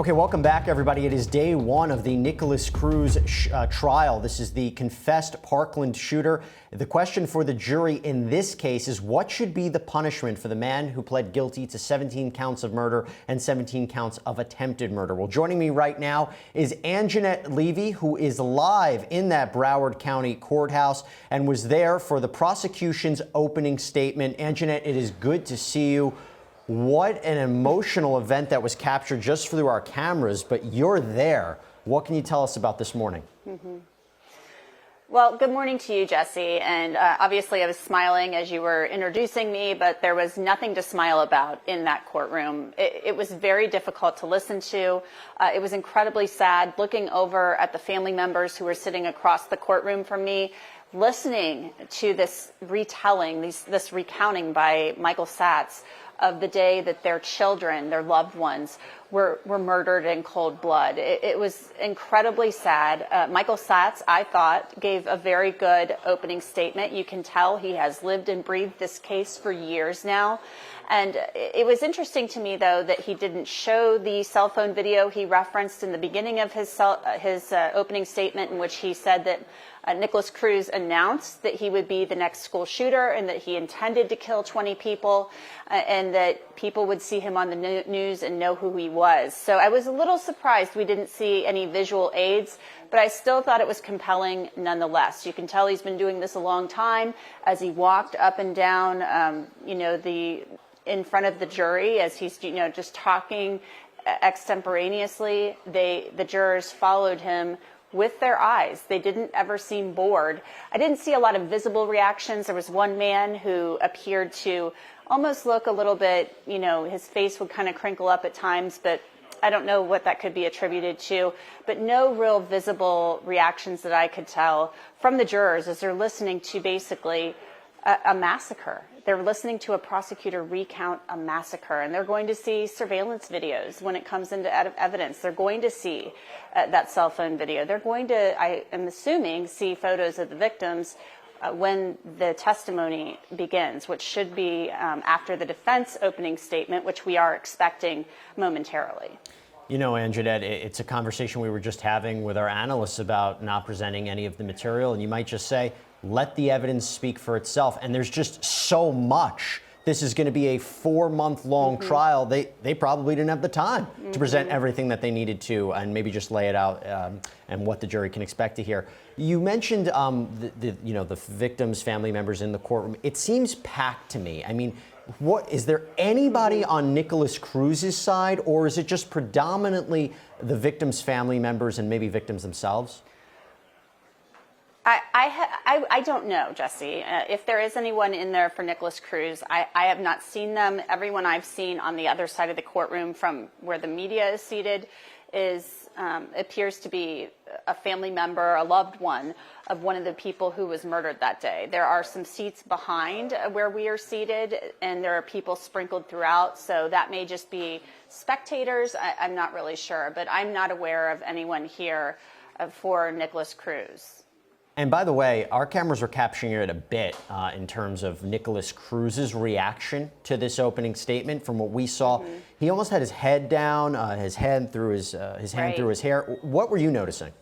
Okay, welcome back, everybody. It is day one of the Nikolas Cruz trial. This is the confessed Parkland shooter. The question for the jury in this case is what should be the punishment for the man who pled guilty to 17 counts of murder and 17 counts of attempted murder? Well, joining me right now is Angenette Levy, who is live in that Broward County courthouse and was there for the prosecution's opening statement. Angenette, it is good to see you. What an emotional event that was captured just through our cameras, but you're there. What can you tell us about this morning? Well, good morning to you, Jesse. And obviously I was smiling as you were introducing me, but there was nothing to smile about in that courtroom. It was very difficult to listen to. It was incredibly sad looking over at the family members who were sitting across the courtroom from me, listening to this retelling, this recounting by Michael Satz of the day that their children, their loved ones, were murdered in cold blood. It was incredibly sad. Michael Satz, I thought, gave a very good opening statement. You can tell he has lived and breathed this case for years now. And it was interesting to me, though, that he didn't show the cell phone video he referenced in the beginning of his opening statement, in which he said that Nikolas Cruz announced that he would be the next school shooter and that he intended to kill 20 people and that people would see him on the news and know who he was. So I was a little surprised we didn't see any visual aids, but I still thought it was compelling nonetheless. You can tell he's been doing this a long time as he walked up and down, in front of the jury as he's, just talking extemporaneously. The jurors followed him with their eyes. They didn't ever seem bored. I didn't see a lot of visible reactions. There was one man who appeared to almost look a little bit, his face would kind of crinkle up at times, but I don't know what that could be attributed to, but no real visible reactions that I could tell from the jurors as they're listening to basically a massacre. They're listening to a prosecutor recount a massacre, and they're going to see surveillance videos when it comes into evidence. They're going to see that cell phone video. They're going to, I am assuming, see photos of the victims when the testimony begins, which should be after the defense opening statement, which we are expecting momentarily. You know, Angenette, it's a conversation we were just having with our analysts about not presenting any of the material, and you might just say, let the evidence speak for itself. And there's just so much. This is going to be a 4-month-long trial. They probably didn't have the time to present everything that they needed to and maybe just lay it out and what the jury can expect to hear. You mentioned the victims' family members in the courtroom. It seems packed to me. I mean, is there anybody on Nikolas Cruz's side, or is it just predominantly the victims' family members and maybe victims themselves? I don't know, Jesse. If there is anyone in there for Nikolas Cruz, I have not seen them. Everyone I've seen on the other side of the courtroom from where the media is seated appears to be a family member, a loved one of one of the people who was murdered that day. There are some seats behind where we are seated, and there are people sprinkled throughout, so that may just be spectators. I'm not really sure, but I'm not aware of anyone here for Nikolas Cruz. And by the way, our cameras are capturing it a bit in terms of Nikolas Cruz's reaction to this opening statement. From what we saw, he almost had his head down, his hand through his hand through his hair. What were you noticing?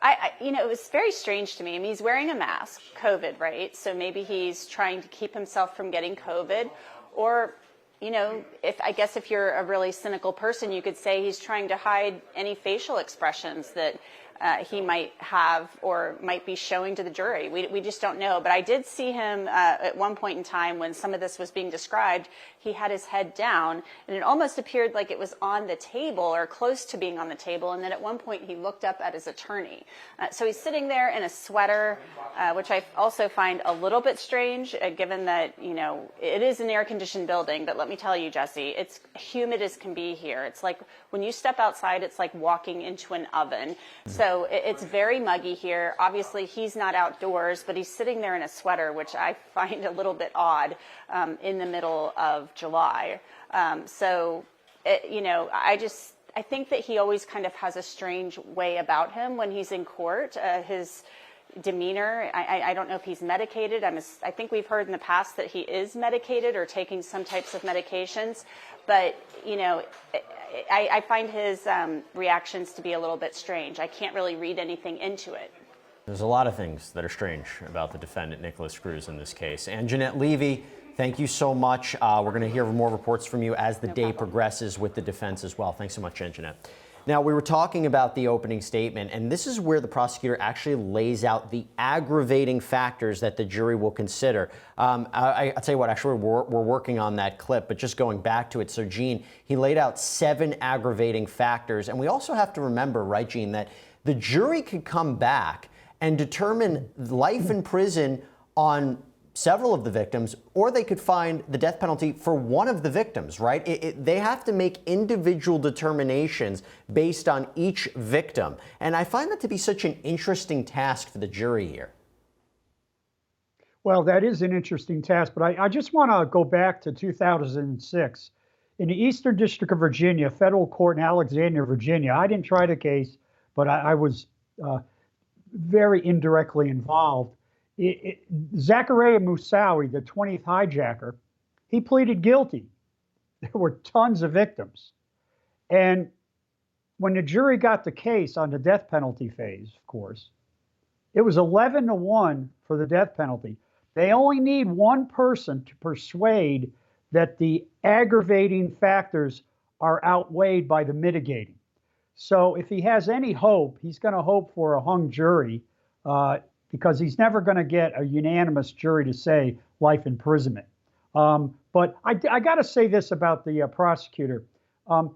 It was very strange to me. I mean, he's wearing a mask, COVID, right? So maybe he's trying to keep himself from getting COVID, or if you're a really cynical person, you could say he's trying to hide any facial expressions that he might have or might be showing to the jury. We just don't know. But I did see him at one point in time when some of this was being described, he had his head down, and it almost appeared like it was on the table or close to being on the table. And then at one point he looked up at his attorney. So he's sitting there in a sweater, which I also find a little bit strange, given that, it is an air-conditioned building. But let me tell you, Jesse, it's humid as can be here. It's like when you step outside, it's like walking into an oven. So it's very muggy here. Obviously, he's not outdoors, but he's sitting there in a sweater, which I find a little bit odd in the middle of July. I think that he always kind of has a strange way about him when he's in court. demeanor. I don't know if he's medicated. I think we've heard in the past that he is medicated or taking some types of medications. But, you know, I find his reactions to be a little bit strange. I can't really read anything into it. There's a lot of things that are strange about the defendant, Nicholas Cruz, in this case. Angenette Levy, thank you so much. We're going to hear more reports from you as the day progresses with the defense as well. Thanks so much, Angenette. Now, we were talking about the opening statement, and this is where the prosecutor actually lays out the aggravating factors that the jury will consider. I'll tell you what, actually, we're working on that clip, but just going back to it. So, Gene, he laid out 7 aggravating factors, and we also have to remember, right, Gene, that the jury could come back and determine life in prison on several of the victims, or they could find the death penalty for one of the victims, right? They have to make individual determinations based on each victim. And I find that to be such an interesting task for the jury here. Well, that is an interesting task, but I just want to go back to 2006. In the Eastern District of Virginia, federal court in Alexandria, Virginia, I didn't try the case, but I was very indirectly involved. Zachariah Moussaoui, the 20th hijacker, he pleaded guilty. There were tons of victims. And when the jury got the case on the death penalty phase, of course, it was 11-1 for the death penalty. They only need one person to persuade that the aggravating factors are outweighed by the mitigating. So if he has any hope, he's going to hope for a hung jury, because he's never going to get a unanimous jury to say life imprisonment. But I got to say this about the prosecutor.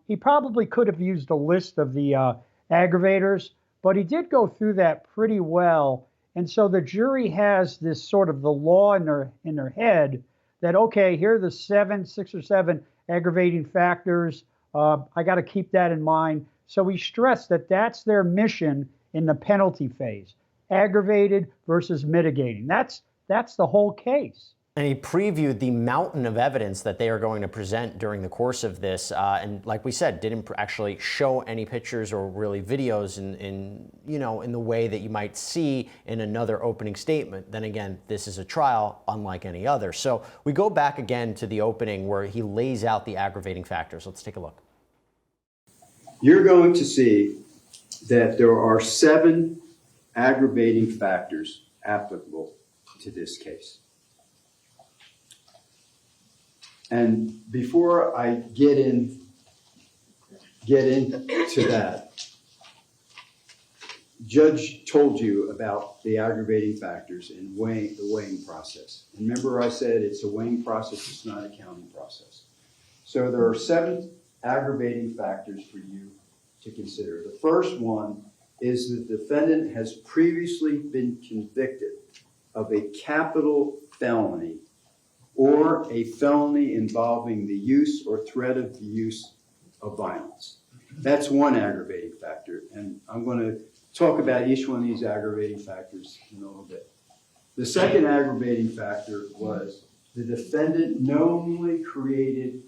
He probably could have used a list of the aggravators, but he did go through that pretty well. And so the jury has this sort of the law in their head that, okay, here are the 6 or 7 aggravating factors. I got to keep that in mind. So he stressed that that's their mission in the penalty phase. Aggravated versus mitigating. That's the whole case. And he previewed the mountain of evidence that they are going to present during the course of this. And like we said, didn't actually show any pictures or really videos in the way that you might see in another opening statement. Then again, this is a trial unlike any other. So we go back again to the opening where he lays out the aggravating factors. Let's take a look. You're going to see that there are 7 aggravating factors applicable to this case. And before I get into that, Judge told you about the aggravating factors and the weighing process. And remember I said it's a weighing process, it's not a counting process. So there are 7 aggravating factors for you to consider. The first one is the defendant has previously been convicted of a capital felony or a felony involving the use or threat of the use of violence. That's one aggravating factor, and I'm going to talk about each one of these aggravating factors in a little bit. The second aggravating factor was the defendant knowingly created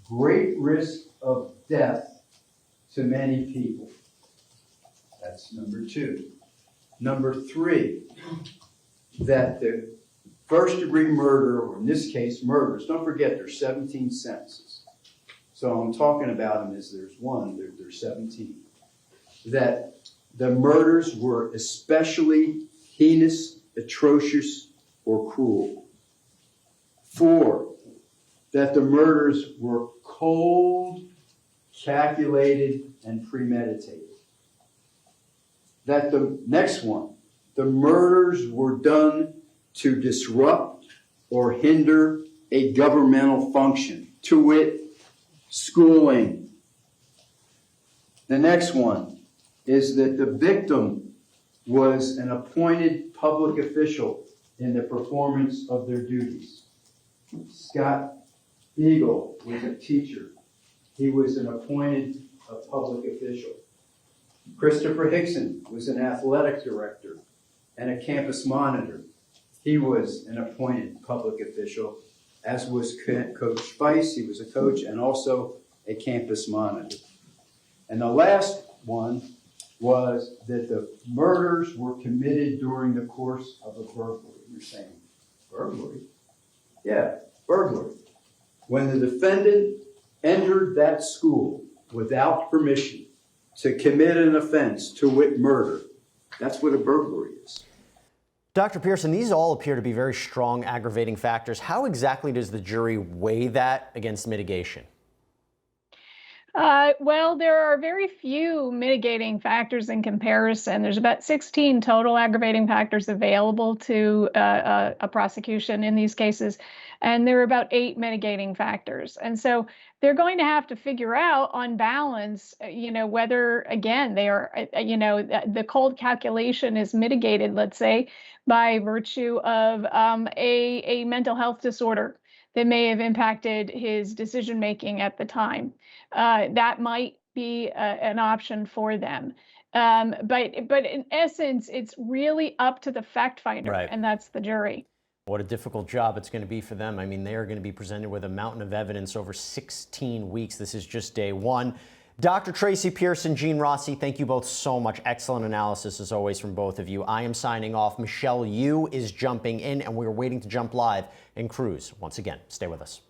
great risk of death to many people. That's number 2. Number 3, that the first-degree murder, or in this case, murders, don't forget there's 17 sentences. So I'm talking about them as there's 1, there's 17. That the murders were especially heinous, atrocious, or cruel. 4, that the murders were cold, calculated, and premeditated. That the next one, the murders were done to disrupt or hinder a governmental function, to wit, schooling. The next one is that the victim was an appointed public official in the performance of their duties. Scott Beagle was a teacher. He was an appointed public official. Christopher Hickson was an athletic director and a campus monitor. He was an appointed public official, as was Coach Spice. He was a coach and also a campus monitor. And the last one was that the murders were committed during the course of a burglary. You're saying, burglary? Yeah, burglary. When the defendant entered that school without permission to commit an offense, to wit murder, that's what a burglary is. Dr. Pearson, these all appear to be very strong aggravating factors. How exactly does the jury weigh that against mitigation? Well, there are very few mitigating factors in comparison. There's about 16 total aggravating factors available to a prosecution in these cases, and there are about 8 mitigating factors. And so they're going to have to figure out on balance, whether, again, they are, the cold calculation is mitigated, let's say, by virtue of a mental health disorder that may have impacted his decision making at the time. That might be an option for them. But in essence, it's really up to the fact finder, Right. and that's the jury. What a difficult job it's going to be for them. I mean, they are going to be presented with a mountain of evidence over 16 weeks. This is just day one. Dr. Tracy Pearson, Gene Rossi, thank you both so much. Excellent analysis, as always, from both of you. I am signing off. Michelle Yu is jumping in, and we're waiting to jump live in Cruz. Once again, stay with us.